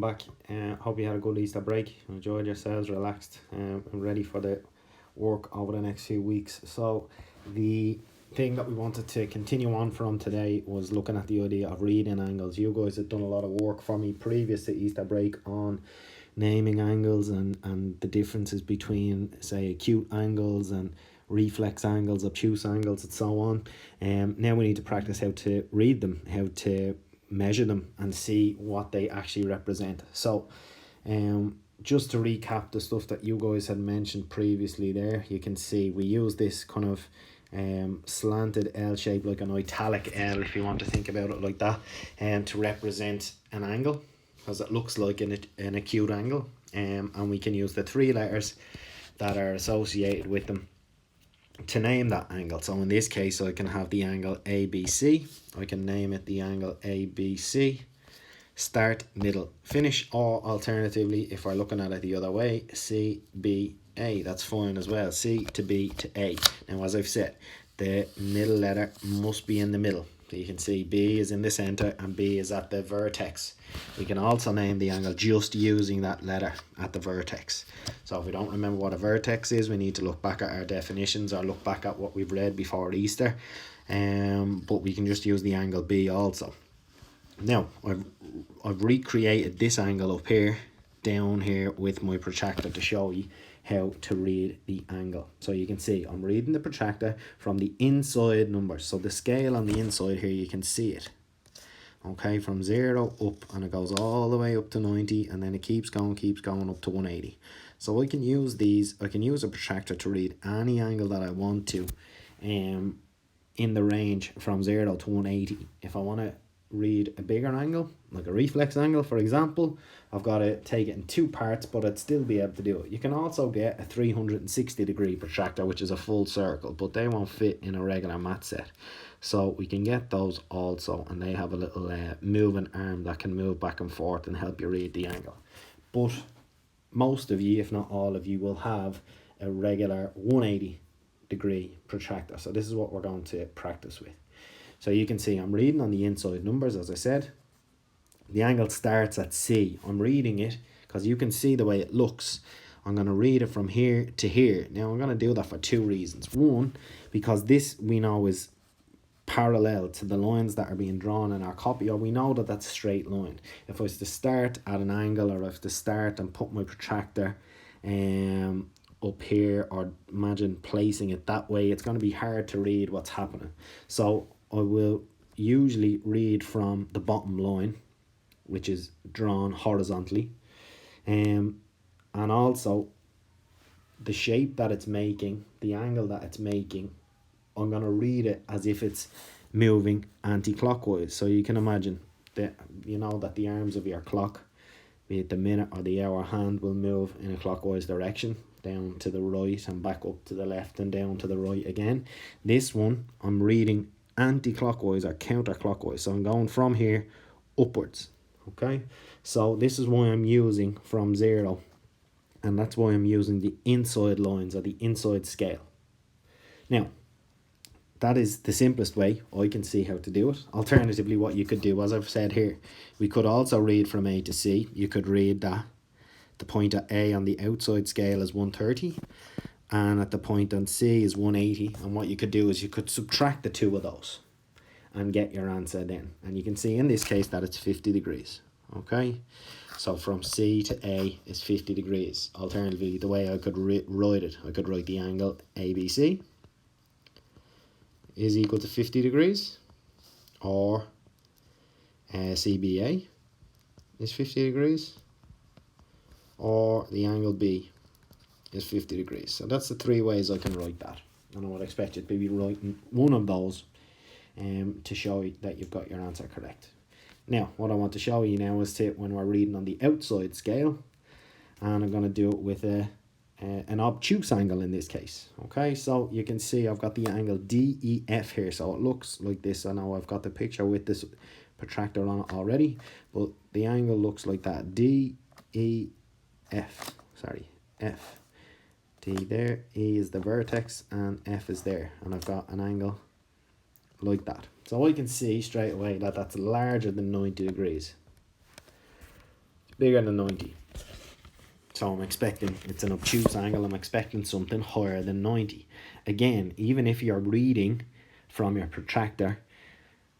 Back. Hope you had a good Easter break. Enjoyed yourselves, relaxed, and ready for the work over the next few weeks. So, the thing that we wanted to continue on from today was looking at the idea of reading angles. You guys have done a lot of work for me previous to Easter break on naming angles and the differences between, say, acute angles and reflex angles, obtuse angles, and so on. Now we need to practice how to read them, how to measure them and see what they actually represent. So just to recap the stuff that you guys had mentioned previously there, you can see we use this kind of slanted L shape, like an italic L if you want to think about it like that, to represent an angle, because it looks like an acute angle, and we can use the three letters that are associated with them to name that angle. So in this case, I can have the angle ABC. I can name it the angle ABC, start, middle, finish, or alternatively, if we're looking at it the other way, CBA. That's fine as well. C to B to A. Now, as I've said, the middle letter must be in the middle. So you can see B is in the center and B is at the vertex. We can also name the angle just using that letter at the vertex. So if we don't remember what a vertex is, we need to look back at our definitions or look back at what we've read before Easter. But we can just use the angle B also. Now, I've recreated this angle up here, down here with my protractor to show you how to read the angle. So you can see I'm reading the protractor from the inside numbers. So the scale on the inside here, you can see it. Okay, from 0 up, and it goes all the way up to 90, and then it keeps going up to 180. So I can use these, I can use a protractor to read any angle that I want to in the range from 0 to 180. If I want to read a bigger angle, like a reflex angle for example, I've got to take it in two parts, but I'd still be able to do it. You can also get a 360 degree protractor, which is a full circle, but they won't fit in a regular mat set. So we can get those also, and they have a little moving arm that can move back and forth and help you read the angle. But most of you, if not all of you, will have a regular 180 degree protractor. So this is what we're going to practice with. So you can see I'm reading on the inside numbers, as I said. The angle starts at C. I'm reading it because you can see the way it looks. I'm going to read it from here to here. Now I'm going to do that for two reasons. One, because this we know is parallel to the lines that are being drawn in our copy, or we know that that's a straight line. If I was to start at an angle, or if to start and put my protractor up here, or imagine placing it that way, it's going to be hard to read what's happening. So I will usually read from the bottom line, which is drawn horizontally, and also the shape that it's making, the angle that it's making, I'm going to read it as if it's moving anti-clockwise. So you can imagine that, you know, that the arms of your clock, be it the minute or the hour hand, will move in a clockwise direction, down to the right and back up to the left and down to the right again. This one I'm reading anti-clockwise or counterclockwise, so I'm going from here upwards. Okay, so this is why I'm using from 0, and that's why I'm using the inside lines or the inside scale. Now, that is the simplest way I can see how to do it. Alternatively, what you could do, as I've said here, we could also read from A to C. You could read that the point at A on the outside scale is 130, and at the point on C is 180. And what you could do is you could subtract the two of those and get your answer then. And you can see in this case that it's 50 degrees. Okay, so from C to A is 50 degrees. Alternatively, the way I could write it, I could write the angle ABC is equal to 50 degrees, or CBA is 50 degrees, or the angle B is 50 degrees. So that's the three ways I can write that, and I would expect you to be writing one of those to show you that you've got your answer correct. Now, what I want to show you now is to when we're reading on the outside scale, and I'm going to do it with an obtuse angle in this case. Okay, so you can see I've got the angle DEF here, so it looks like this. I know I've got the picture with this protractor on it already, but the angle looks like that. F. D there, E is the vertex, and F is there, and I've got an angle like that. So I can see straight away that that's larger than 90 degrees. bigger than 90. So I'm expecting, it's an obtuse angle, I'm expecting something higher than 90. Again, even if you're reading from your protractor,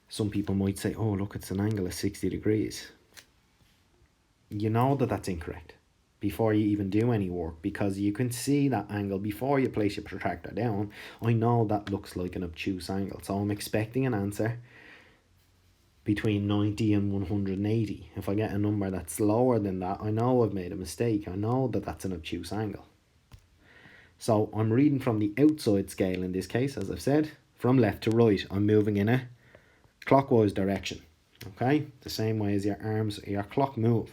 some people might say, oh look, it's an angle of 60 degrees. You know that that's incorrect before you even do any work, because you can see that angle before you place your protractor down. I know that looks like an obtuse angle, so I'm expecting an answer between 90 and 180. If I get a number that's lower than that, I know I've made a mistake. I know that that's an obtuse angle. So I'm reading from the outside scale in this case, as I've said, from left to right. I'm moving in a clockwise direction, okay? The same way as your arms, your clock move.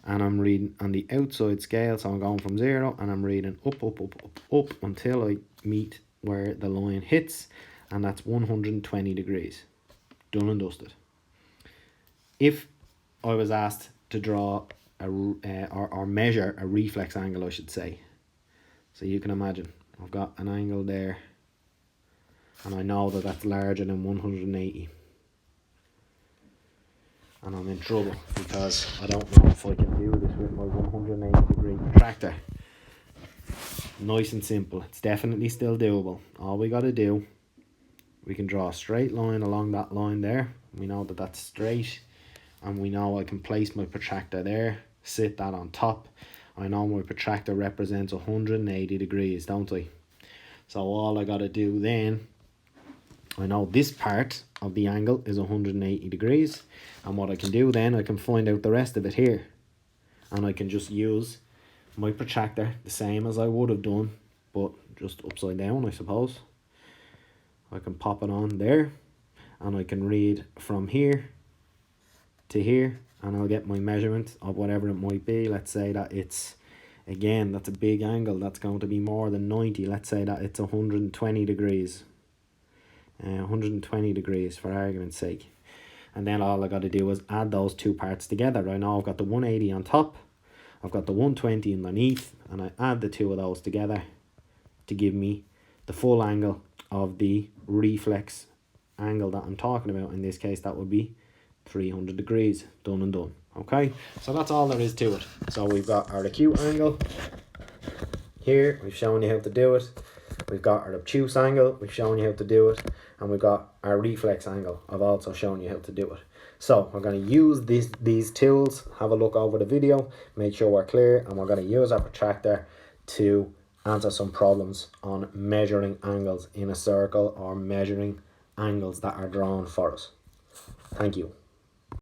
And I'm reading on the outside scale, so I'm going from 0 and I'm reading up, up, up, up, up until I meet where the line hits, and that's 120 degrees. Done and dusted. If I was asked to draw or measure a reflex angle, I should say. So you can imagine, I've got an angle there, and I know that that's larger than 180. And I'm in trouble because I don't know if I can do this with my 180 degree protractor. Nice and simple. It's definitely still doable. All we got to do, we can draw a straight line along that line there. We know that that's straight, and we know I can place my protractor there, sit that on top. I know my protractor represents 180 degrees, don't I? So all I got to do then, I know this part of the angle is 180 degrees, and what I can do then, I can find out the rest of it here, and I can just use my protractor the same as I would have done, but just upside down, I suppose. I can pop it on there, and I can read from here to here, and I'll get my measurement of whatever it might be. Let's say that it's, again, that's a big angle, that's going to be more than 90. Let's say that it's 120 degrees. 120 degrees for argument's sake. And then all I got to do is add those two parts together. I know I've got the 180 on top, I've got the 120 underneath, and I add the two of those together to give me the full angle of the reflex angle that I'm talking about. In this case, that would be 300 degrees. Done and done. Okay, so that's all there is to it. So we've got our acute angle here, we've shown you how to do it. We've got our obtuse angle, we've shown you how to do it, and we've got our reflex angle, I've also shown you how to do it. So we're going to use these tools, have a look over the video, make sure we're clear, and we're going to use our protractor to answer some problems on measuring angles in a circle or measuring angles that are drawn for us. Thank you.